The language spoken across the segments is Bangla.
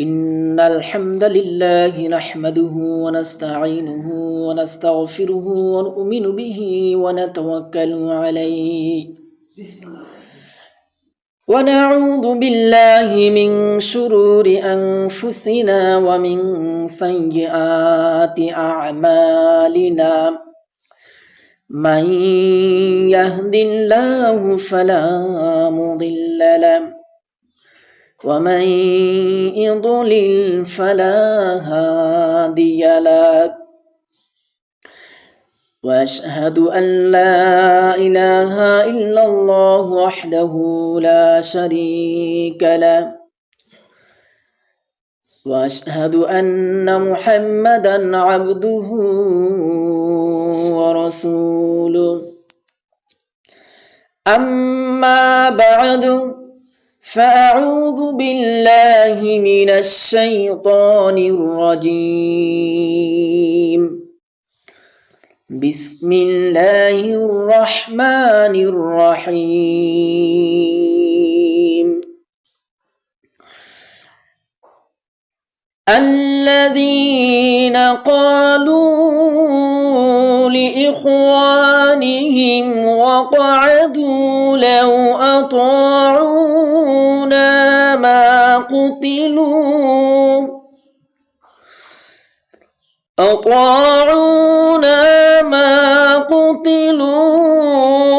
إن الحمد لله نحمده ونستعينه ونستغفره ونؤمن به ونتوكل عليه ونعوذ بالله من شرور أنفسنا ومن سيئات أعمالنا من يهد الله فلا مضل له ومن يضلل فلا هادي له وأشهد أن لا إله إلا الله وحده لا شريك له وأشهد أن محمدا عبده ورسوله أما بعد فأعوذ بالله من الشيطان الرجيم بسم الله الرحمن الرحيم الذين قالوا لإخوانهم وقعدوا لو أطاعونا ما قتلوا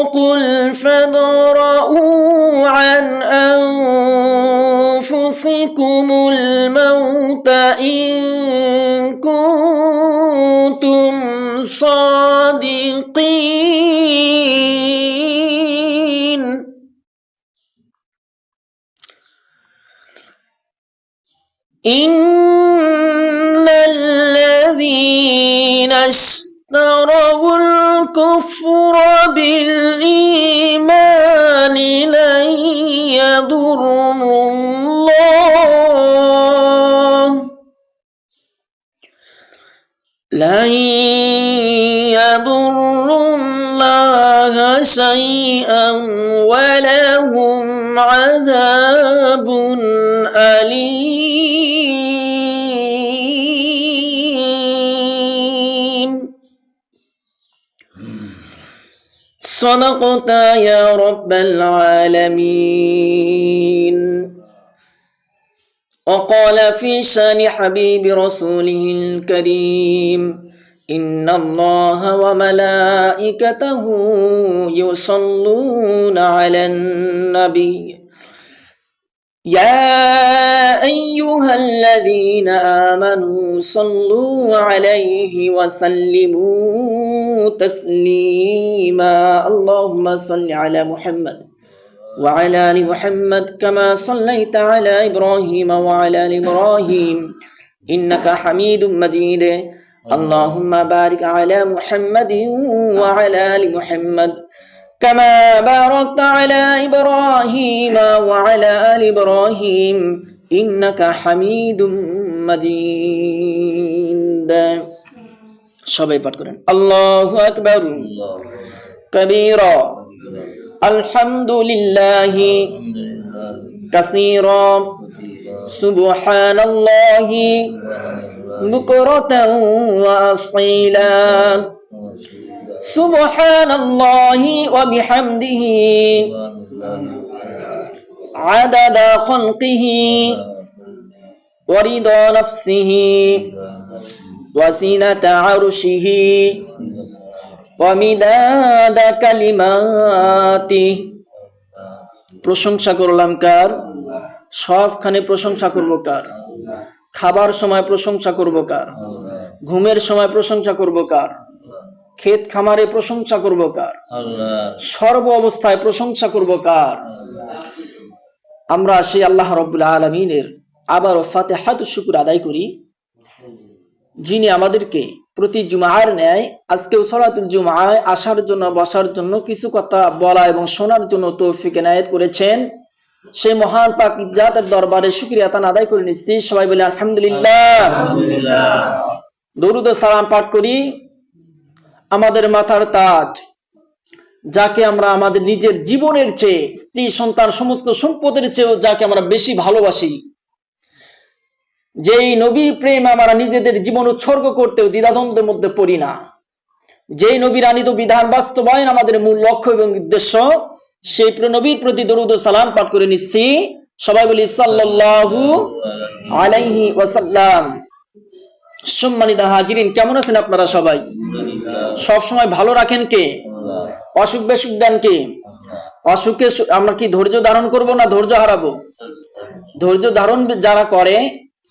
قل فادرءوا عن أنفسكم الموت إن كنتم صادقين إن الذين اشتروا الكفر بالإيمان لن يضروا الله شيئا ولهم عذاب أليم صدقت يا رب العالمين وقال في شان حبيب رسوله الكريم إن الله وملائكته يصلون على النبي يا أيها الذين آمنوا صلوا عليه وسلموا تسليما اللهم صل على محمد وعلى آل محمد كما صليت على إبراهيم وعلى آل إبراهيم إنك حميد مجيد اللهم بارك على محمد وعلى آل محمد كما باركت على إبراهيم وعلى آل إبراهيم إنك حميد مجيد সবাই পাঠ করেন আল্লাহু আকবার কবীরা আলহামদুলিল্লাহি কাসীরা সুবহানাল্লাহি বুকরাতাও ওয়া আসীলা সুবহানাল্লাহি ওয়া বিহামদিহি আদাদা খালকিহি ওয়া রিদা নাফসিহি ওয়া জিনাতা আরশিহি ওয়া মিদাদা কালিমাতিহি প্রশংসা করলাম কার সবখানে প্রশংসা করব কার খাবার সময় প্রশংসা করব কার ঘুমের সময় প্রশংসা করব কার ক্ষেত খামারে প্রশংসা করব কার সর্ব অবস্থায় প্রশংসা করব কার আমরা সেই আল্লাহ রাব্বুল আলামিনের আবারও ফাতিহাতুশ শুকর আদায় করি যিনি আমাদেরকে প্রতি জুমার ন্যায় আজকেও সালাতুল জুমায় আসার জন্য বসার জন্য কিছু কথা বলা এবং শোনার জন্য তৌফিক এনায়েত করেছেন সেই মহান পাক জাতের দরবারে শুকরিয়া তান আদায় করে নিচ্ছি সবাই বলে আলহামদুলিল্লাহ দরুদ ও সালাম পাঠ করি আমাদের মাথার তাজ যাকে আমরা আমাদের নিজের জীবনের চেয়ে, স্ত্রী সন্তান সমস্ত সম্পদের চেয়েও যাকে আমরা বেশি ভালোবাসি, যেই নবীর প্রেম আমরা নিজেদের জীবন উৎসর্গ করতেও দ্বিধাদ্বন্দ্বের মধ্যে পড়ি না, যেই নবীর আনিত বিধান বাস্তবায়ন আমাদের মূল লক্ষ্য এবং উদ্দেশ্য, সেই নবীর প্রতি দরুদ ও সালাম পাঠ করে নিচ্ছি। সবাই বলি সাল্লাল্লাহু আলাইহি ওয়াসাল্লাম। সম্মানিত হাজিরিন, কেমন আছেন আপনারা সবাই? সব সময় ভালো রাখেন কে? অসুখ বেসুখ দেন কে? অসুখে আমরা কি ধৈর্য ধারণ করব না ধৈর্য হারাবো? ধৈর্য ধারণ যারা করে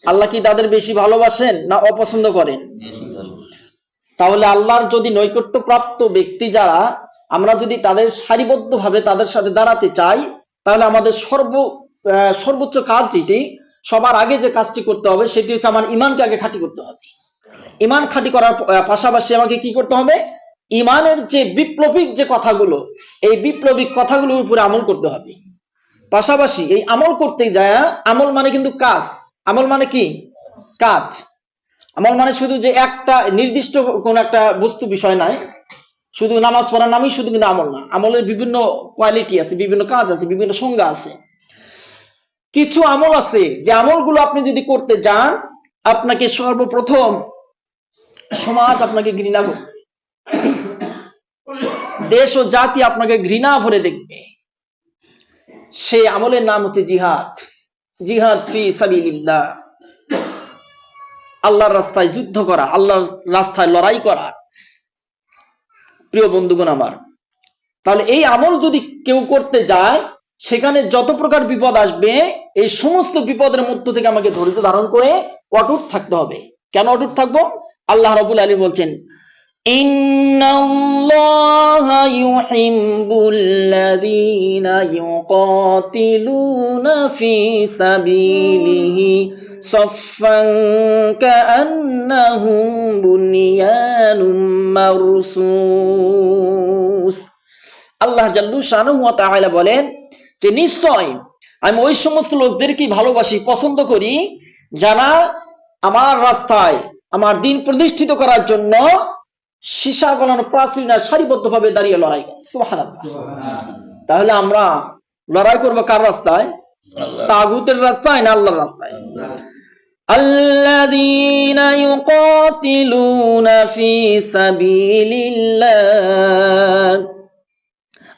আল্লাহ কি তাদের বেশি ভালোবাসেন না অপছন্দ করেন? তাহলে আল্লাহর যদি নৈকট্য প্রাপ্ত ব্যক্তি যারা, আমরা যদি তাদের সারিবদ্ধভাবে তাদের সাথে দাঁড়াতে চাই, তাহলে আমাদের সর্বোচ্চ কাজ যেটি, সবার আগে যে কাজটি করতে হবে সেটি হচ্ছে আমার ইমানকে আগে খাঁটি করতে হবে। ইমান খাঁটি করার পাশাপাশি আমাকে কি করতে হবে? ইমানের যে বিপ্লবিক যে কথাগুলো, এই বিপ্লবিক কথাগুলোর উপরে আমল করতে হবে। পাশাপাশি এই আমল করতে যায়, আমল মানে কিন্তু কাজ। আমল মানে কি? কাজ। আমল মানে শুধু যে একটা নির্দিষ্ট কোন একটা বস্তু বিষয় নাই, শুধু নামাজ পড়ার নামই শুধু কিন্তু আমল না। আমলের বিভিন্ন কোয়ালিটি আছে, বিভিন্ন কাজ আছে, বিভিন্ন সংজ্ঞা আছে। কিছু আমল আছে যে আমলগুলো আপনি যদি করতে যান, আপনাকে সর্বপ্রথম সমাজ আপনাকে ঘৃণা করবে, দেশ ও জাতি আপনাকে ঘৃণা ভরে দেখবে। সেই আমলের নাম হচ্ছে জিহাদ। জিহাদ ফি সাবিলিল্লাহ, আল্লাহর রাস্তায় যুদ্ধ করা, আল্লাহর রাস্তায় লড়াই করা। প্রিয় বন্ধুগণ আমার, তাহলে এই আমল যদি কেউ করতে যায়, সেখানে যত প্রকার বিপদ আসবে, এই সমস্ত বিপদের মধ্য থেকে আমাকে ধৈর্য ধারণ করে অটুট থাকতে হবে। কেন অটুট থাকবো? আল্লাহ রাব্বুল আলামিন বলছেন, ইন্নাল্লাহা ইউহিব্বুল্লাযীনা ইউকাতিলুনা ফি সাবিলিহি সাফফান কাআন্নাহুম বুনিয়ানুম মারসুস। আল্লাহ জাল্লু শানাহু ওয়া তাআলা বলেন যে নিশ্চয় আমি ওই সমস্ত লোকদেরকে ভালোবাসি, পছন্দ করি, যারা আমার রাস্তায় আমার দিন প্রতিষ্ঠিত করার জন্য সীসা গলানো প্রাচীর না সারিবদ্ধভাবে দাঁড়িয়ে লড়াই করে। সুবহানাল্লাহ। তাহলে আমরা লড়াই করব কার রাস্তায়? তাগুতের রাস্তায় না আল্লাহর রাস্তায়? আল্লাযীনা ইউকাতিলুনা ফি সাবিলিল্লাহ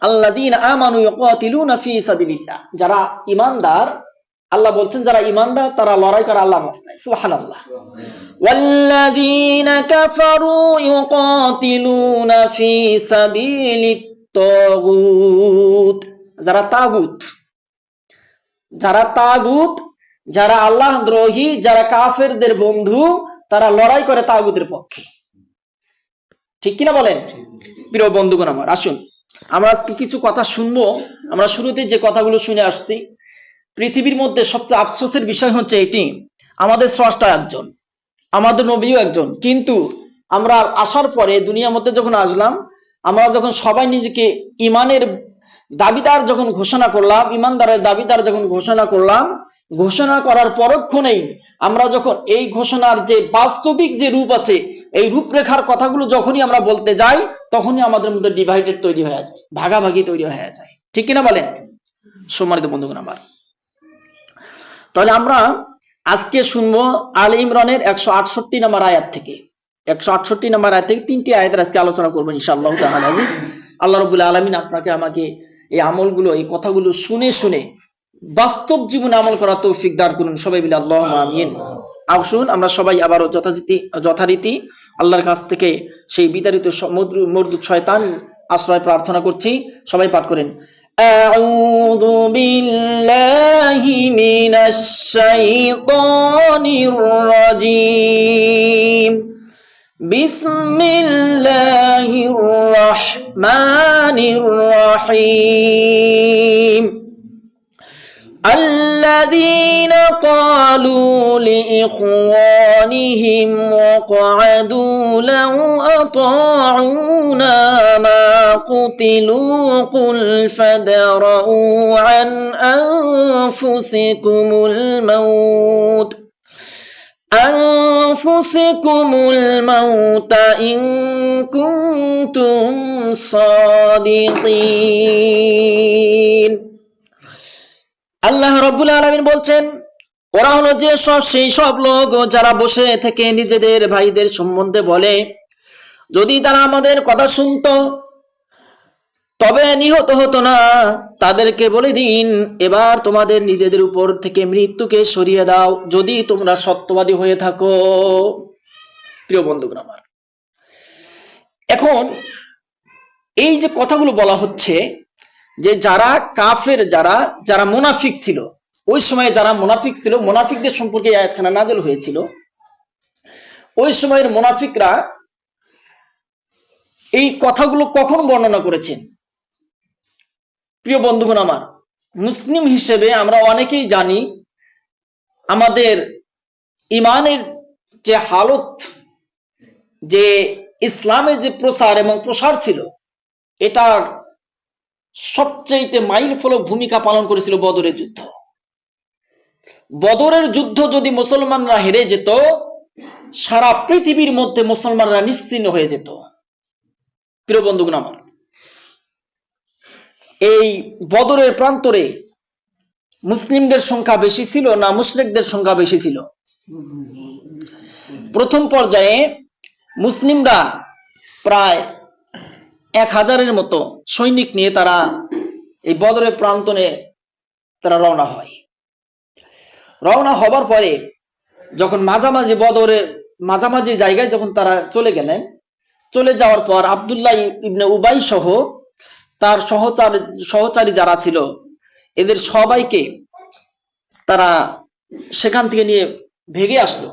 আল্লাযীনা আমানু ইউকাতিলুনা ফি সাবিলিল্লাহ। যারা ঈমানদার, আল্লাহ বলছেন যারা ঈমানদার তারা লড়াই করে আল্লাহর রাস্তায়। সুবহানাল্লাহ। ওয়াল্লাযীনা কাফারু ইউকাতিলুনা ফি সাবিলিত তাগুত। যারা তাগুত, যারা আল্লাহ দ্রোহী, যারা কাফেরদের বন্ধু, তারা লড়াই করে তাগুতের পক্ষে। ঠিক কিনা বলেন? প্রিয় বন্ধুগণ আমার, আসুন আমরা আজকে কিছু কথা শুনবো। আমরা শুরুতে যে কথাগুলো শুনে আসছি, পৃথিবীর মধ্যে সবচেয়ে আফসোসের বিষয় হচ্ছে এটি, আমাদের স্রষ্টা একজন, আমাদের নবীও একজন, কিন্তু আমরা আসার পরে দুনিয়ার মধ্যে যখন আসলাম, আমরা যখন সবাই নিজেকে ইমানের দাবিদার যখন ঘোষণা করলাম, ইমানদারের দাবিদার যখন ঘোষণা করলাম, ঘোষণা করার পরক্ষণেই আমরা যখন এই ঘোষণার যে বাস্তবিক যে রূপ আছে, এই রূপরেখার কথাগুলো যখনই আমরা বলতে যাই, তখনই আমাদের মধ্যে ডিভাইডেড তৈরি হয়ে যায়, ভাগাভাগি তৈরি হয়ে যায়। ঠিক কিনা বলেন সম্মানিত বন্ধুগণ আমার? তাহলে আমরা আজকে শুনবো আলে ইমরানের 168 নম্বর আয়াত থেকে। 168 নম্বর আয়াত থেকে 3টি আয়াতের আজকে আলোচনা করবো ইনশাআল্লাহ তাআলা আজিজ। আল্লাহ রাব্বুল আলামিন আপনাকে আমাকে এই আমলগুলো, এই কথাগুলো শুনে শুনে বাস্তব জীবনে আমল করার তৌফিক দান করুন। সবাই বলি আল্লাহুম্মা আমিন। আসুন আমরা সবাই আবারও যথারীতি আল্লাহর কাছ থেকে সেই বিতাড়িত মরদুদ শয়তান আশ্রয় প্রার্থনা করছি। সবাই পাঠ করেন, আউযু বিল্লাহি মিনাশ শাইতানির রাজীম। বিসমিল্লাহির রাহমানির রাহিম। الذين قالوا لإخوانهم وقعدوا لو أطاعونا ما قتلوا قل فادرءوا عن أنفسكم الموت আনফুসিকুমুল মাউতা ইন কুনতুম সাদিকিন। আল্লাহ রাব্বুল আলামিন বলছেন, ওরা হলো যে সেই সব লোক যারা বসে থেকে নিজেদের ভাইদের সম্বন্ধে বলে, যদি তারা আমাদের কথা শুনতো তবে নিহত হতো না। তাদেরকে বলে দিন, এবার তোমাদের নিজেদের উপর থেকে মৃত্যুকে সরিয়ে দাও, যদি তোমরা সত্যবাদী হয়ে থাকো। প্রিয় বন্ধুগণ আমার, এখন এই যে কথাগুলো বলা হচ্ছে, যে যারা কাফের, যারা মুনাফিক ছিল, ওই সময়ে যারা মুনাফিক ছিল, মুনাফিকদের সম্পর্কে আয়াতখানা নাযিল হয়েছিল। ওই সময়ের মুনাফিকরা এই কথাগুলো কখন বর্ণনা করেছেন? প্রিয় বন্ধুগণ আমার, মুসলিম হিসেবে আমরা অনেকেই জানি আমাদের ইমানের যে হালত, যে ইসলামের যে প্রচার এবং প্রসার ছিল, এটার সবচেয়ে মাইল ফলক ভূমিকা পালন করেছিল বদরের যুদ্ধ। বদরের যুদ্ধ যদি মুসলমানরা হেরে যেত, সারা পৃথিবীর মধ্যে মুসলমানরা নিশ্চিহ্ন হয়ে যেত। প্রিয় বন্ধুগণ আমার, এই বদরের প্রান্তরে মুসলিমদের সংখ্যা বেশি ছিল না মুশরিকদের সংখ্যা বেশি ছিল? প্রথম পর্যায়ে মুসলিমরা প্রায় 1000-এর মতো সৈনিক নিয়ে তারা এই বদরের প্রান্তরে তারা রওনা হয়। রওনা হবার পরে যখন মাঝামাঝি জায়গায় যখন তারা চলে গেলেন, চলে যাওয়ার পর আব্দুল্লাহ ইবনে উবাই সহ তার সহচারী যারা ছিল, এদের সবাইকে তারা সেখান থেকে নিয়ে ভেগে আসলো।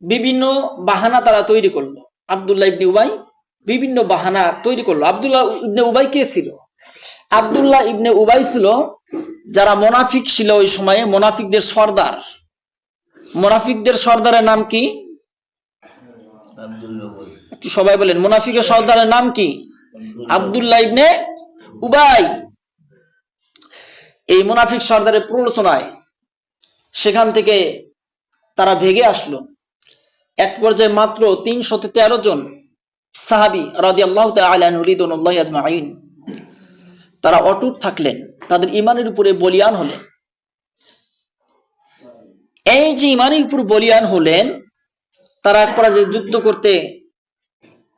বিভিন্ন বাহানা তারা তৈরি করলো। আব্দুল্লাহ ইবনে উবাই বিভিন্ন বাহানা তৈরি করলো। আব্দুল্লাহ ইবনে উবাই কে ছিল? আব্দুল্লাহ ইবনে উবাই ছিল যারা মুনাফিক ছিল ওই সময়ে, মুনাফিকদের সর্দার। মুনাফিকদের সর্দারের নাম কি? সবাই বলেন, মুনাফিকের সর্দারের নাম কি? আব্দুল্লাহ ইবনে উবাই। এই মুনাফিক সর্দারের প্ররোচনায় সেখান থেকে তারা ভেগে আসলো। এক পর্যায়ে মাত্র 313 জন সাহাবী রাদিয়াল্লাহু তাআলা আনহু রিদওয়ানুল্লাহি আজমাইন তারা অটুট থাকলেন, তাদের ঈমানের উপরে বলিয়ান হলেন। এই যে ঈমানের উপর বলিয়ান হলেন, তারা এক পর্যায়ে যুদ্ধ করতে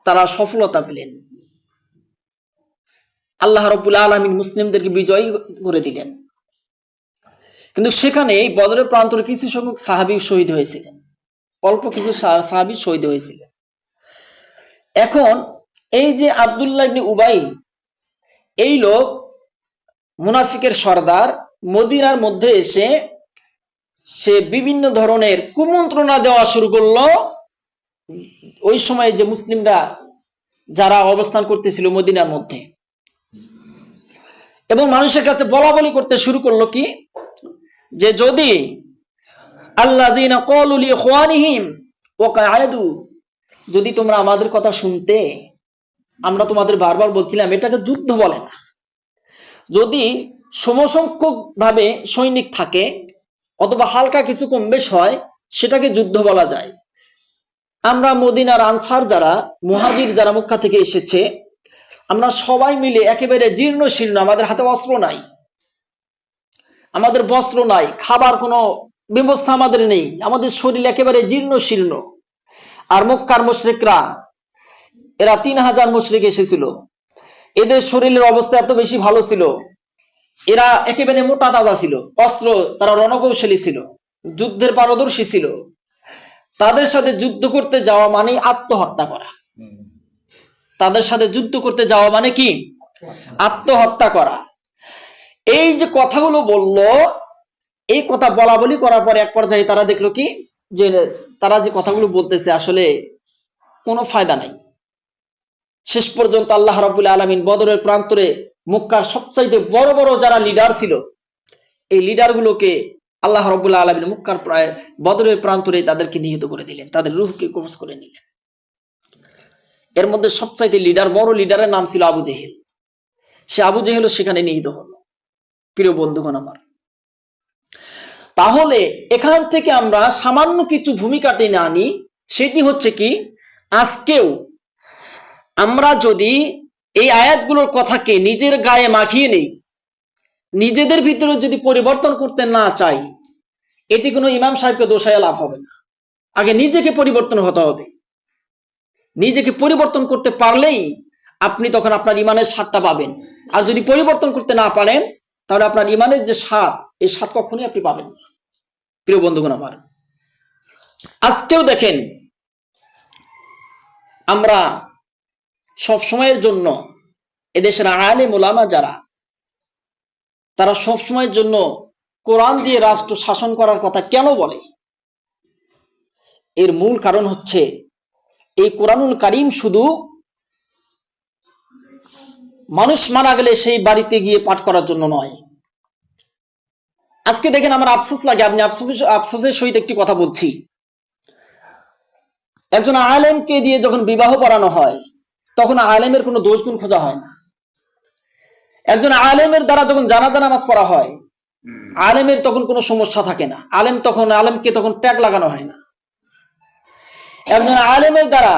তারা সফলতা পেলেন। আল্লাহ রাব্বুল আলামিন মুসলিমদেরকে বিজয়ী করে দিলেন। কিন্তু সেখানে এই বদরের প্রান্তরে কিছু সংখ্যক সাহাবী শহীদ হয়েছিলেন, অল্প কিছু সাহাবী শহীদ হয়েছিলেন। এখন এই যে আব্দুল্লাহ ইবনে উবাই, এই লোক মুনাফিকের সর্দার, মদিনার মধ্যে এসে সে বিভিন্ন ধরনের কুমন্ত্রণা দেওয়া শুরু করলো। ওই সময় যে মুসলিমরা যারা অবস্থান করতেছিল মদিনার মধ্যে, এবং মানুষের কাছে বলা বলি করতে শুরু করলো কি, যে যদি আল্লাযীনা ক্বালু লিইখওয়ানিহিম ওয়াকা'আদু, যদি তোমরা আমাদের কথা শুনতে, আমরা তোমাদের বারবার বলছিলাম এটাকে যুদ্ধ বলে না। যদি সমসংখ্যক ভাবে সৈনিক থাকে অথবা হালকা কিছু কম বেশ হয়, সেটাকে যুদ্ধ বলা যায়। আমরা মদিনার আনসার যারা, মুহাজির যারা মক্কা থেকে এসেছে, আমরা সবাই মিলে একেবারে জীর্ণ শীর্ণ, আমাদের হাতে অস্ত্র নাই, আমাদের বস্ত্র নাই, খাবার কোনো ব্যবস্থা আমাদের নেই, আমাদের শরীর একেবারে জীর্ণ শীর্ণ। আর মক্কার মুশরিকরা, এরা 3000 মুশরিক এসেছিল, এদের শরীরের অবস্থা এত বেশি ভালো ছিল, এরা একেবারে মোটা তাজা ছিল, অস্ত্র তারা রণকৌশলী ছিল, যুদ্ধের পারদর্শী ছিল। তাদের সাথে যুদ্ধ করতে যাওয়া মানে আত্মহত্যা করা। তাদের সাথে যুদ্ধ করতে যাওয়া মানে কি? আত্মহত্যা করা। এই যে কথাগুলো বললো, এই কথা বলা বলি করার পর এক পর্যায়ে তারা দেখলো কি, যে তারা যে কথাগুলো বলতেছে আসলে কোনো ফায়দা নাই। শেষ পর্যন্ত আল্লাহ রাব্বুল আলামিন বদরের প্রান্তরে মক্কার সবচাইতে বড় বড় যারা লিডার ছিল, এই লিডারগুলোকে আল্লাহ রাব্বুল আলামিন মক্কার প্রায় বদরের প্রান্তরে তাদেরকে নিহত করে দিলেন, তাদের রূহকে কবজ করে নিলেন। এর মধ্যে সবচাইতে বড় লিডারের নাম ছিল আবু জেহেল। সে আবু জেহেলও সেখানে নিহত হলো। প্রিয় বন্ধুগণ আমার, তাহলে এখান থেকে আমরা সামান্য কিছু ভূমিকা টেনে আনি, সেটি হচ্ছে কি, আজকেও আমরা যদি এই আয়াতগুলোর কথাকে নিজের গায়ে মাখিয়ে নেই, নিজেদের ভিতরে যদি পরিবর্তন করতে না চাই, এটি কোনো ইমাম সাহেবকে দোষায় লাভ হবে না। আগে নিজেকে পরিবর্তন হতে হবে। নিজেকে পরিবর্তন করতে পারলেই আপনি তখন আপনার ইমানের স্বাদটা পাবেন। আর যদি পরিবর্তন করতে না পারেন, তাহলে আপনার ইমানের যে স্বাদ, এই স্বাদ কখনোই আপনি পাবেন না। প্রিয় বন্ধুগণ আমার, আজকেও দেখেন আমরা সব সময়ের জন্য এদেশের আলেম ওলামা যারা, তারা সব সময়ের জন্য কোরআন দিয়ে রাষ্ট্র শাসন করার কথা কেন বলে? এর মূল কারণ হচ্ছে এই কোরআনুল কারীম শুধু মানুষ মারা গেলে সেই বাড়িতে গিয়ে পাঠ করার জন্য নয়। আজকে দেখেন আমার আফসোস লাগে, আপনি আফসোসের সহিত একটি কথা বলছি, একজন আলেমকে দিয়ে যখন বিবাহ পড়ানো হয়, তখন আলেমের কোনো দোষ গুণ খোঁজা হয় না। একজন আলেমের দ্বারা যখন জানাজা নামাজ পড়া হয়, আলেমের তখন কোনো সমস্যা থাকে না। আলেমকে তখন ট্যাগ লাগানো হয় না। একজন আলেমের দ্বারা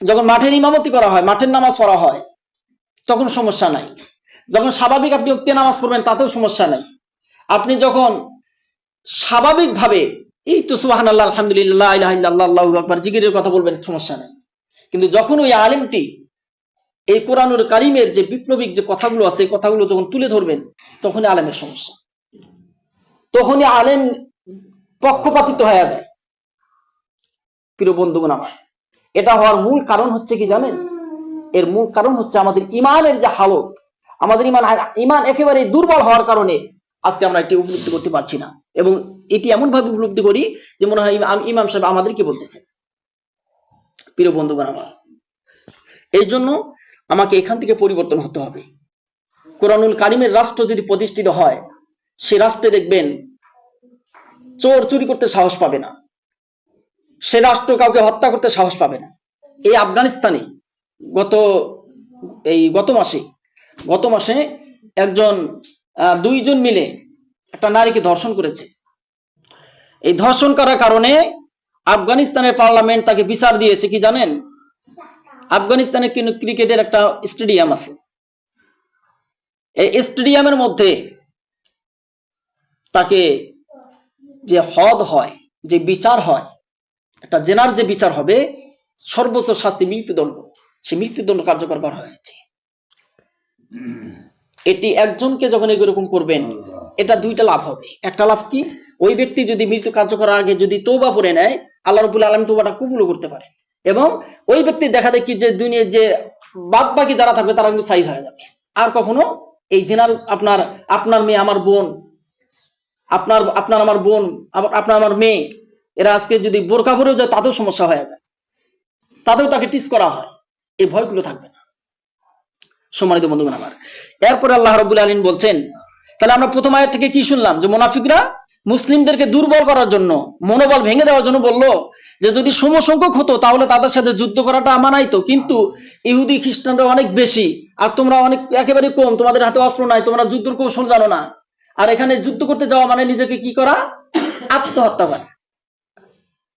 যখন মাঠের ইমামতি করা হয়, মাঠের নামাজ পড়া হয়, তখন সমস্যা নাই। যখন স্বাভাবিক আপনি ওক্তি নামাজ পড়বেন, তাতেও সমস্যা নাই। আপনি যখন স্বাভাবিকভাবে এই তো সুবহানাল্লাহ, আলহামদুলিল্লাহ, লা ইলাহা ইল্লাল্লাহ, আল্লাহু আকবার জিকিরের কথা বলবেন, সমস্যা নাই। কিন্তু যখন ওই আলেমটি এই কোরআনুল কারীমের যে বিপ্লবিক যে কথাগুলো আছে, কথাগুলো যখন তুলে ধরবেন, তখনই আলেমের সমস্যা, তখনই আলেম পক্ষপাতিত্ব হয়ে যায়। প্রিয় বন্ধুগণ আমার, এটা হওয়ার মূল কারণ হচ্ছে কি জানেন? এর মূল কারণ হচ্ছে আমাদের ইমানের যে হালত, আমাদের ইমান একেবারে দুর্বল হওয়ার কারণে আজকে আমরা এটি উপলব্ধি করতে পারছি না। এবং এটি এমন ভাবে উপলব্ধি করি যে মনে হয় ইমাম সাহেব আমাদেরকে বলতেছে। প্রিয় বন্ধুগণ আমার, এই জন্য আমাকে এখান থেকে পরিবর্তন হতে হবে। কোরআনুল কারীমের রাষ্ট্র যদি প্রতিষ্ঠিত হয়, সে রাষ্ট্রে দেখবেন চোর চুরি করতে সাহস পাবে না, সে রাষ্ট্র কাউকে হত্যা করতে সাহস পাবে না। এই আফগানিস্তানে গত মাসে দুইজন মিলে একটা নারীকে ধর্ষণ করেছে। এই ধর্ষণ করার কারণে আফগানিস্তানের পার্লামেন্ট তাকে বিচার দিয়েছে কি জানেন? আফগানিস্তানে ক্রিকেটের একটা স্টেডিয়াম আছে, এই স্টেডিয়ামের মধ্যে তাকে যে হদ হয়, যে বিচার হয়, একটা জেনার যে বিচার হবে, সর্বোচ্চ শাস্তি মৃত্যুদণ্ড, সে মৃত্যুদণ্ড কার্যকর করা হয়েছে। এটি একজনকে যখন এরকম করবেন, এটা দুইটা লাভ হবে। একটা লাভ কি, ওই ব্যক্তি যদি মৃত্যু কার্যকর আগে যদি তওবা করে নেয়, আল্লাহ রাব্বুল আলামিন তওবাটা কবুলও করতে পারে। এবং ওই ব্যক্তি দেখা দেখি যে দুনিয়ার যে বাদ বাকি যারা থাকবে তারা কিন্তু সাইজ হয়ে যাবে। আর কখনো এই জেনার আপনার মেয়ে আমার বোন, আপনার আমার বোন, আপনার আমার মেয়ে, এরা আজকে যদি বোরকা পরেও যায়, তাতেও সমস্যা হয়ে যায়, তাতেও তাকে টিস করা হয়, এই ভয়গুলো থাকবে না। সম্মানিত বন্ধুগণ আমার, এরপরে আল্লাহ রাব্বুল আলামিন বলছেন, তাহলে আমরা প্রথম আয়াত থেকে কি শুনলাম? যে মুনাফিকরা মুসলিমদেরকে দুর্বল করার জন্য, মনোবল ভেঙে দেওয়ার জন্য বলল যে যদি সমসংখ্যক হতো তাহলে তাদের সাথে যুদ্ধ করাটা মানাইতো, কিন্তু ইহুদি খ্রিস্টানরা অনেক বেশি আর তোমরা অনেক একেবারে কম, তোমাদের হাতে অস্ত্র নাই, তোমরা যুদ্ধের কৌশল জানো না। আর এখানে যুদ্ধ করতে যাওয়া মানে নিজেকে কি করা? আত্মহত্যা করা।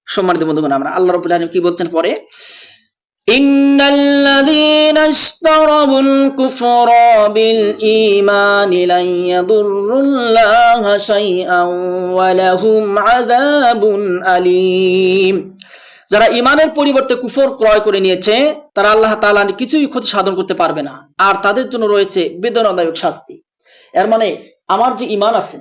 সম্মানিত বন্ধুগণ, আমরা আল্লাহ রাব্বুল আলামিন কি বলছেন পরে? ইন্নাল্লাযীনা ইশতারাবুল কুফরা বিল ঈমানি লান ইয়াদুররুল্লাহা শাইআন ওয়া লাহুম আযাবুন আলীম। যারা ঈমানের পরিবর্তে কুফর ক্রয় করে নিয়েছে, তারা আল্লাহ তাআলা কিছুই ক্ষতি সাধন করতে পারবে না, আর তাদের জন্য রয়েছে বেদনাদায়ক শাস্তি। এর মানে আমার যে ঈমান আছে,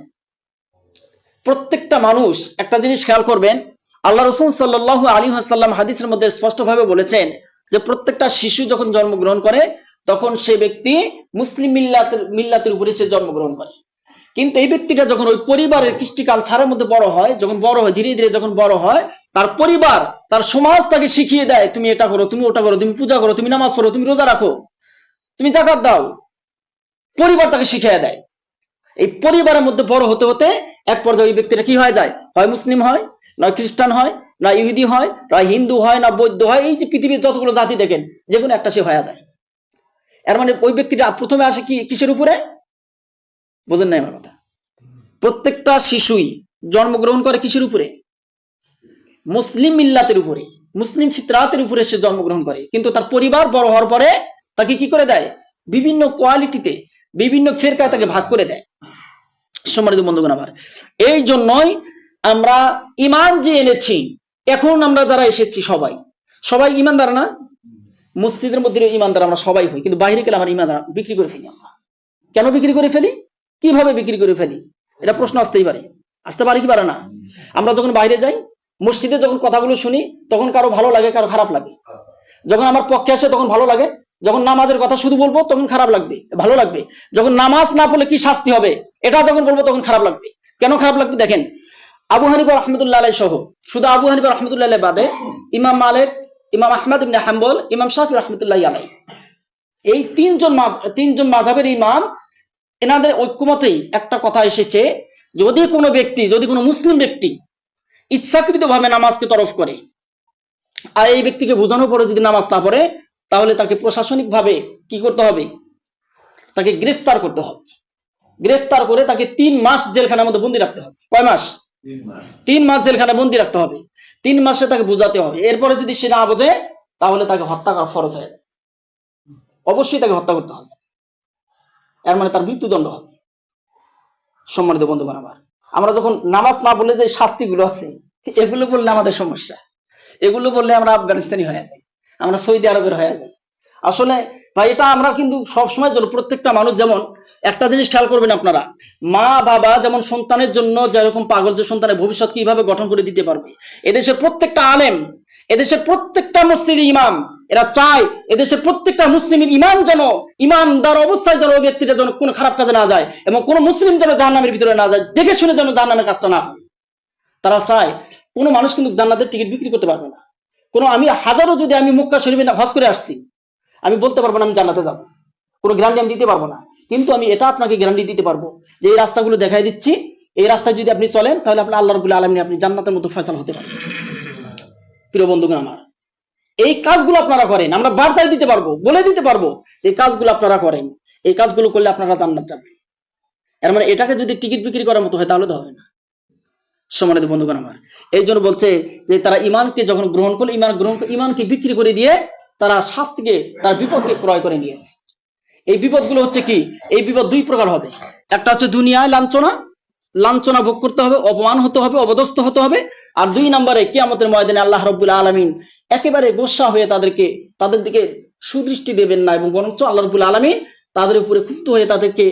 প্রত্যেকটা মানুষ একটা জিনিস খেয়াল করবেন, আল্লাহ রাসূল সাল্লাল্লাহু আলাইহি ওয়াসাল্লাম হাদিসের মধ্যে স্পষ্টভাবে বলেছেন যে প্রত্যেকটা শিশু যখন জন্মগ্রহণ করে, তখন সে ব্যক্তি মুসলিম মিল্লাতের উপরে সে জন্মগ্রহণ করে। কিন্তু এই ব্যক্তিটা যখন ওই পরিবারের কৃষ্টিকাল ছাড়ের মধ্যে বড় হয়, যখন বড় হয়, ধীরে ধীরে যখন বড় হয়, তার পরিবার, তার সমাজ তাকে শিখিয়ে দেয়, তুমি এটা করো, তুমি ওটা করো, তুমি পূজা করো, তুমি নামাজ পড়ো, তুমি রোজা রাখো, তুমি যাকাত দাও। পরিবার তাকে শিখিয়ে দেয়। এই পরিবারের মধ্যে বড় হতে হতে এক পর্যায়ে ওই ব্যক্তিটা কি হয়ে যায়? হয় মুসলিম হয়, নয় খ্রিস্টান হয়, না ইহুদি হয়, না হিন্দু হয়, না বৌদ্ধ হয়। এই যে পৃথিবীর যতগুলো জাতি দেখেন, যে কোনো একটা সে হয়ে যায়। এর মানে ওই ব্যক্তিটা প্রথমে আসে কি কিসের উপরে? বোঝেন না আমার কথা? প্রত্যেকটা শিশুই জন্মগ্রহণ করে কিসের উপরে? মুসলিম মিল্লাতের উপরে, মুসলিম ফিতরাতের উপরে সে জন্মগ্রহণ করে। কিন্তু তার পরিবার বড় হওয়ার পরে তাকে কি করে দেয়? বিভিন্ন কোয়ালিটিতে, বিভিন্ন ফেরকায় তাকে ভাগ করে দেয়। সম্মানিত বন্ধুগণ আমার, এই জন্যই আমরা ঈমান যে এনেছি, এখন আমরা যারা এসেছি সবাই ঈমানদার না? মসজিদের মধ্যে ঈমানদার আমরা সবাই হই, কিন্তু বাইরে গেলে আমরা ঈমানদার বিক্রি করে ফেলি। আমরা কেন বিক্রি করে ফেলি? কিভাবে বিক্রি করে ফেলি? এটা প্রশ্ন আসতেই পারে, আসতে পারে কি পারে না? আমরা যখন বাইরে যাই, মসজিদে যখন কথাগুলো শুনি, তখন কারো ভালো লাগে, কারো খারাপ লাগে। যখন আমার পক্ষে আসে তখন ভালো লাগে, যখন নামাজের কথা শুধু বলবো তখন খারাপ লাগবে, ভালো লাগবে। যখন নামাজ না পড়লে কি শাস্তি হবে এটা যখন বলবো তখন খারাপ লাগবে। কেন খারাপ লাগবে? দেখেন, আবু হানিফা রাহমাতুল্লাহ আলাইহি সহ, শুধু আবু হানিফা রাহমাতুল্লাহ আলাইহি বাদে ইমাম মালিক, ইমাম আহমদ ইবনে হাম্বল, ইমাম শাফি রাহমাতুল্লাহি আলাইহি, এই তিনজন মাযহাবের ইমাম, এনাদের ঐক্যমতেই একটা কথা এসেছে, যদি কোনো মুসলিম ব্যক্তি ইচ্ছাকৃতভাবে নামাজকে তরফ করে আর এই ব্যক্তিকে বোঝানোর পরে যদি নামাজ না পড়ে, তাহলে তাকে প্রশাসনিকভাবে কি করতে হবে? তাকে গ্রেফতার করতে হবে। গ্রেফতার করে তাকে 3 মাস জেলখানার মধ্যে বন্দী রাখতে হবে। কয় মাস? 3 মাস জেলখানায় বন্দী রাখতে হবে। 3 মাসে তাকে বোঝাতে হবে। এরপরে যদি সে না বোঝে, তাহলে তাকে হত্যা করা ফরজ হয়ে যায়। অবশ্যই তাকে হত্যা করতে হবে, এর মানে তার মৃত্যুদণ্ড হবে। সম্মানিত বন্ধুগণ আমার, আমরা যখন নামাজ না বলে যে শাস্তিগুলো আছে, এগুলো বললে আমাদের সমস্যা। এগুলো বললে আমরা আফগানিস্তানি হয়ে যাই, আমরা সৌদি আরবের হয়ে যাই। আসলে ভাই, এটা আমরা কিন্তু সবসময় জন্য প্রত্যেকটা মানুষ, যেমন একটা জিনিস খেয়াল করবেন আপনারা, মা বাবা যেমন সন্তানের জন্য যেরকম পাগল যে সন্তানের ভবিষ্যৎ কিভাবে গঠন করে দিতে পারবে, এদেশের প্রত্যেকটা আলেম, এদেশের প্রত্যেকটা মসজিদ ইমাম, এরা চায় এদেশের প্রত্যেকটা মুসলিমের ইমান যেন, ইমানদার অবস্থায় যেন ওই ব্যক্তিটা যেন কোনো খারাপ কাজে না যায়, এবং কোনো মুসলিম যেন জাহান্নামের ভিতরে না যায়, দেখে শুনে যেন জাহান্নামের কাজটা না হয়। তারা চায় কোনো মানুষ কিন্তু জান্নাতের টিকিট বিক্রি করতে পারবে না। আমি হাজারো, যদি আমি মক্কা শরীফে হজ করে আসছি, আমি বলতে পারবো না আমি জান্নাতে যাব, কোনো গ্যারান্টি আমি দিতে পারবো না। কিন্তু আমি এটা আপনাকে গ্যারান্টি দিতে পারবো যে এই রাস্তাগুলো দেখাই দিচ্ছি, এই রাস্তায় যদি আপনি চলেন, তাহলে আপনি আল্লাহ রাব্বুল আলামিন, আপনি জান্নাতের মতো ফয়সালা হতে পারবেন। প্রিয় বন্ধুগণ আমার, এই কাজগুলো আপনারা করেন, আমরা বার্তায় দিতে পারবো, বলে দিতে পারবো এই কাজগুলো আপনারা করেন, এই কাজগুলো করলে আপনারা জান্নাত যাবেন। এর মানে এটাকে যদি টিকিট বিক্রি করার মতো হয়, তাহলে তো হবে না। সম্মানিত বন্ধুগণ আমার, এই জন্য বলছে যে তারা ইমানকে যখন গ্রহণ করলো, ইমানকে বিক্রি করে দিয়ে তারা শাস্তিকে, তার বিপদকে ক্রয় করে নিয়েছে। এই বিপদগুলো হচ্ছে কি? এই বিপদ 2 প্রকার হবে। একটা হচ্ছে দুনিয়ায় লাঞ্ছনা ভোগ করতে হবে, অপমান হতে হবে, অবদস্থ হতে হবে। আর 2 নম্বরে কিয়ামতের ময়দানে আল্লাহ রাব্বুল আলামিন একেবারে গোসা হয়ে তাদের দিকে সুদৃষ্টি দেবেন না, এবং বরঞ্চ আল্লাহ রাব্বুল আলামিন তাদের উপরে ক্ষুব্ধ হয়ে তাদেরকে,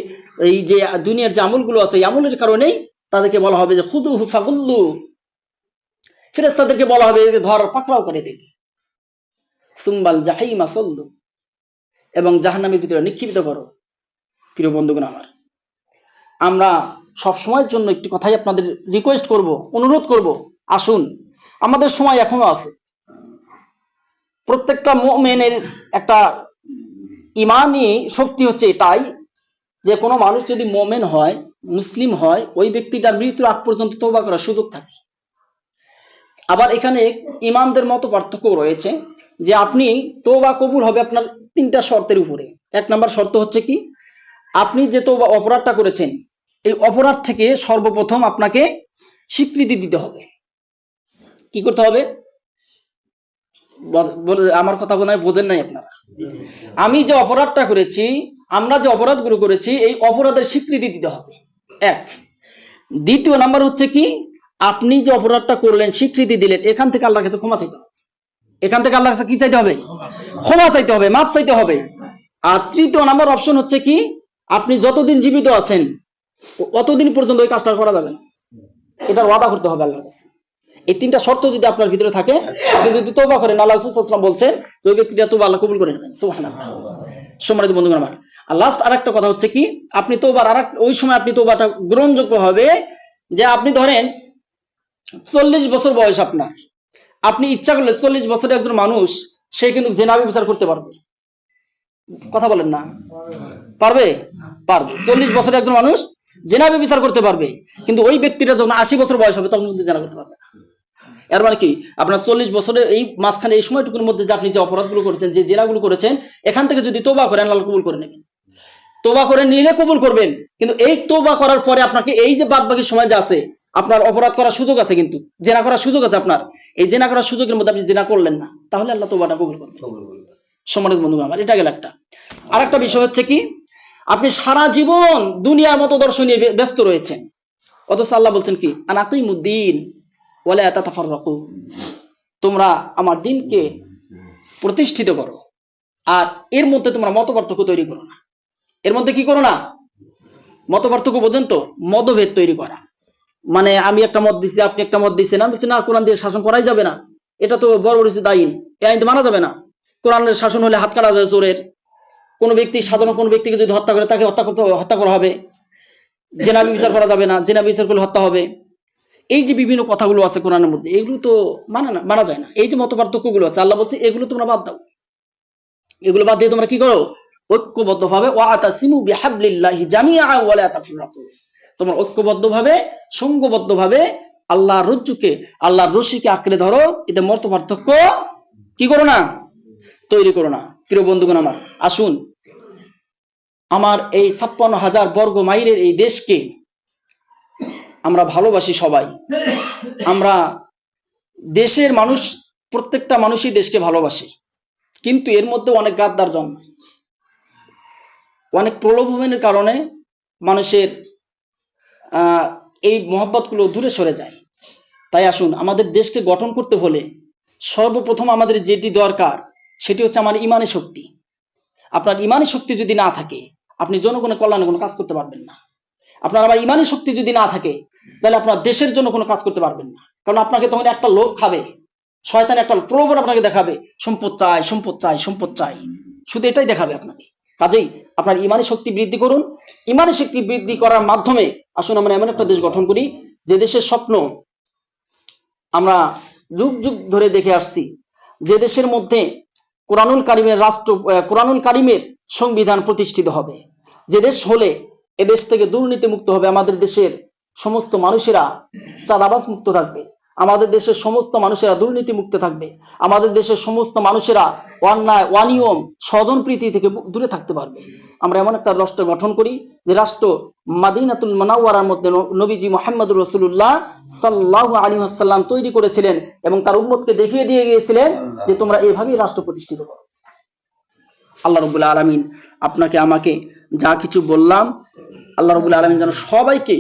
এই যে দুনিয়ার যে আমলগুলো আছে, এই আমলের কারণেই তাদেরকে বলা হবে যে খুদুহু ফাগুল্লু, ফেরেশতাদেরকে বলা হবে ধর, পাকড়াও করে দেখি, সুম্মাল জাহিমা সাল্লু, এবং জাহান্নামের ভিতরে নিক্ষিপ্ত করো। প্রিয় বন্ধুগণ আমার, আমরা সব সময়ের জন্য একটি কথাই আপনাদের রিকোয়েস্ট করব, অনুরোধ করব, আসুন, আমাদের সময় এখনো আছে। প্রত্যেকটা মুমিনের একটা ঈমানি শক্তি হচ্ছে এটাই, যে কোনো মানুষ যদি মুমিন হয়, মুসলিম হয়, ওই ব্যক্তিটার মৃত্যুর আগ পর্যন্ত তওবা করার সুযোগ থাকে। আবার এখানে ইমামদের মতো পার্থক্য রয়েছে, যে আপনি তওবা কবুল হবে আপনার 3টা শর্তের উপরে। 1 নম্বর শর্ত হচ্ছে কি? আপনি যে তওবা অপরাধটা করেছেন, এই অপরাধ থেকে সর্বপ্রথম আপনাকে স্বীকৃতি দিতে হবে। কি করতে হবে? আমার কথা মনে হয় বোঝেন নাই আপনারা। আমি যে অপরাধটা করেছি, আমরা যে অপরাধগুলো করেছি, এই অপরাধের স্বীকৃতি দিতে হবে, 1। দ্বিতীয় নাম্বার হচ্ছে কি? আপনি যে অপরাধটা করলেন, স্বীকৃতি দিলেন, এখান থেকে আল্লাহর কাছে ক্ষমা চাইতে হবে। এখান থেকে আল্লাহর কাছে কি চাইতে হবে? ক্ষমা চাইতে হবে, মাফ চাইতে হবে। আর তৃতীয় নাম্বার অপশন হচ্ছে কি? আপনি যতদিন জীবিত আছেন, অতদিন পর্যন্ত ওই কাজটা করা যাবে না, এটার ওয়াদা করতে হবে আল্লাহর কাছে। এই 3টা শর্ত যদি আপনার ভিতরে থাকে, আপনি যদি তওবা করেন, আল্লাহ রাসূল সাল্লাল্লাহু আলাইহি ওয়াসাল্লাম বলছেন যে ওই ব্যক্তিটা তওবা আল্লাহ কবুল করে নেবেন। সুবহানাল্লাহ। সম্মানিত বন্ধুগণ আমার, আর লাস্ট আরেকটা কথা হচ্ছে কি? আপনি তওবার ওই সময় আপনি তওবাটা গ্রহণযোগ্য হবে, যে আপনি ধরেন 40 বছর বয়স আপনার, আপনি ইচ্ছা করলে 40 বছরের একজন মানুষ, সে কিন্তু জিনা ব্যভিচার করতে পারবে। কথা বলেন না? পারবে? পারবে। 40 বছরের একজন মানুষ জিনা ব্যভিচার করতে পারবে, কিন্তু ওই ব্যক্তিটা যখন 80 বছর বয়স হবে, তখন কিন্তু জিনা করতে পারবে না। এর মানে কি? আপনার 40 বছরের এই মাঝখানে, এই সময়টুকুর মধ্যে যে আপনি যে অপরাধগুলো করেছেন, যে জিনাগুলো করেছেন, এখান থেকে যদি তওবা করেন, আল্লাহ কবুল করে নেবেন। তোবা করে নিলে কবুল করবেন, কিন্তু এই তোবা করার পরে আপনাকে এই যে বাদ বাকি সময় যে আছে, আপনার অপরাধ করার সুযোগ আছে, কিন্তু জেনা করার সুযোগ আছে আপনার, এই জেনা করার সুযোগের মধ্যে আপনি জেনা করলেন না, তাহলে আল্লাহ তোবাটা কবুল করবেন। সম্মানিত বন্ধু আমার, এটা গেল একটা। আর একটা বিষয় হচ্ছে কি, আপনি সারা জীবন দুনিয়ার মতো দর্শন নিয়ে ব্যস্ত রয়েছেন, অথচ আল্লাহ বলছেন কি, আনাকিমুদ্দিন ওয়ালা তাতাফাররাকু, তোমরা আমার দিনকে প্রতিষ্ঠিত করো, আর এর মধ্যে তোমরা মতপার্থক্য তৈরি করো না। এর মধ্যে কি করো না? মতপার্থক্য বোঝেন তো, মতভেদ তৈরি করা, মানে আমি একটা মত দিচ্ছি, আপনি একটা মত দিচ্ছেন, আমি বলছি না কোরআন দিয়ে শাসন করাই যাবে না, এটা তো বড় বড় আইন, এই আইন তো মানা যাবে না। কোরআনের শাসন হলে হাত কাটা যাবে চোরের, কোন ব্যক্তি সাধারণ কোন ব্যক্তিকে যদি হত্যা করে তাকে হত্যা করা হবে, জেনা বিচার করা যাবে না, জেনা বিচার করলে হত্যা হবে। এই যে বিভিন্ন কথাগুলো আছে কোরআনের মধ্যে, এগুলো তো মানা যায় না। এই যে মতপার্থক্য গুলো আছে, আল্লাহ বলছে এগুলো তোমরা বাদ দাও, এগুলো বাদ দিয়ে তোমরা কি করো, ঐক্যবদ্ধভাবে ওয়াতাসিমু বিহাবলিল্লাহি জামিআ ওয়ালা তাফাররাকু, তোমরা ঐক্যবদ্ধভাবে সংঘবদ্ধভাবে আল্লাহর রজ্জুকে, আল্লাহর রশিকে আঁকড়ে ধরো, এতে মতপার্থক্য কি করো না, তৈরি করো না। প্রিয় বন্ধুগণ আমার, আসুন আমার এই 56,000 বর্গ মাইলের এই দেশকে আমরা ভালোবাসি সবাই। আমরা দেশের মানুষ, প্রত্যেকটা মানুষই দেশকে ভালোবাসে, কিন্তু এর মধ্যে অনেক গাদ্দার জন্মায়, অনেক প্রলোভনের কারণে মানুষের এই মহব্বত গুলো দূরে সরে যায়। তাই আসুন, আমাদের দেশকে গঠন করতে হলে সর্বপ্রথম আমাদের যেটি দরকার সেটি হচ্ছে আমার ইমানি শক্তি। আপনার ইমানি শক্তি যদি না থাকে, আপনি জনগণের কল্যাণে কোনো কাজ করতে পারবেন না। আপনার আমার ইমানি শক্তি যদি না থাকে, তাহলে আপনার দেশের জন্য কোনো কাজ করতে পারবেন না। কারণ আপনাকে তখন একটা লোক খাবে, শয়তান একটা প্রলোভন আপনাকে দেখাবে, সম্পদ চাই, সম্পদ চাই, সম্পদ চাই, শুধু এটাই দেখাবে আপনাকে। কাজেই আপনার ইমানি শক্তি বৃদ্ধি করুন। ইমানি শক্তি বৃদ্ধি করার মাধ্যমে আসুন আমরা এমন একটা দেশ গঠন করি, যে দেশের স্বপ্ন আমরা যুগ যুগ ধরে দেখে আসছি, যে দেশের মধ্যে কোরআনুল কারিমের রাষ্ট্র, কোরআনুল কারিমের সংবিধান প্রতিষ্ঠিত হবে, যে দেশ হলে এদেশ থেকে দুর্নীতি মুক্ত হবে, আমাদের দেশের সমস্ত মানুষেরা চাঁদাবাজ মুক্ত থাকবে, আমাদের দেশের সমস্ত মানুষেরা দুর্নীতি মুক্ত থাকবে, আমাদের দেশের সমস্ত মানুষেরা অন্যায় অনিয়ম স্বজনপ্রীতি থেকে দূরে থাকতে পারবে। আমরা এমন একটা রাষ্ট্র গঠন করি, যে রাষ্ট্র মাদিনাতুল মুনাওয়ারার মধ্যে নবীজি মুহাম্মদুর রাসূলুল্লাহ সাল্লাল্লাহু আলাইহি ওয়াসাল্লাম তৈরি করেছিলেন এবং তার উম্মতকে দেখিয়ে দিয়ে গিয়েছিলেন যে তোমরা এইভাবেই রাষ্ট্র প্রতিষ্ঠিত করো। আল্লাহ রাব্বুল আলামিন আপনাকে আমাকে যা কিছু বললাম, আল্লাহ রাব্বুল আলামিন যেন সবাইকে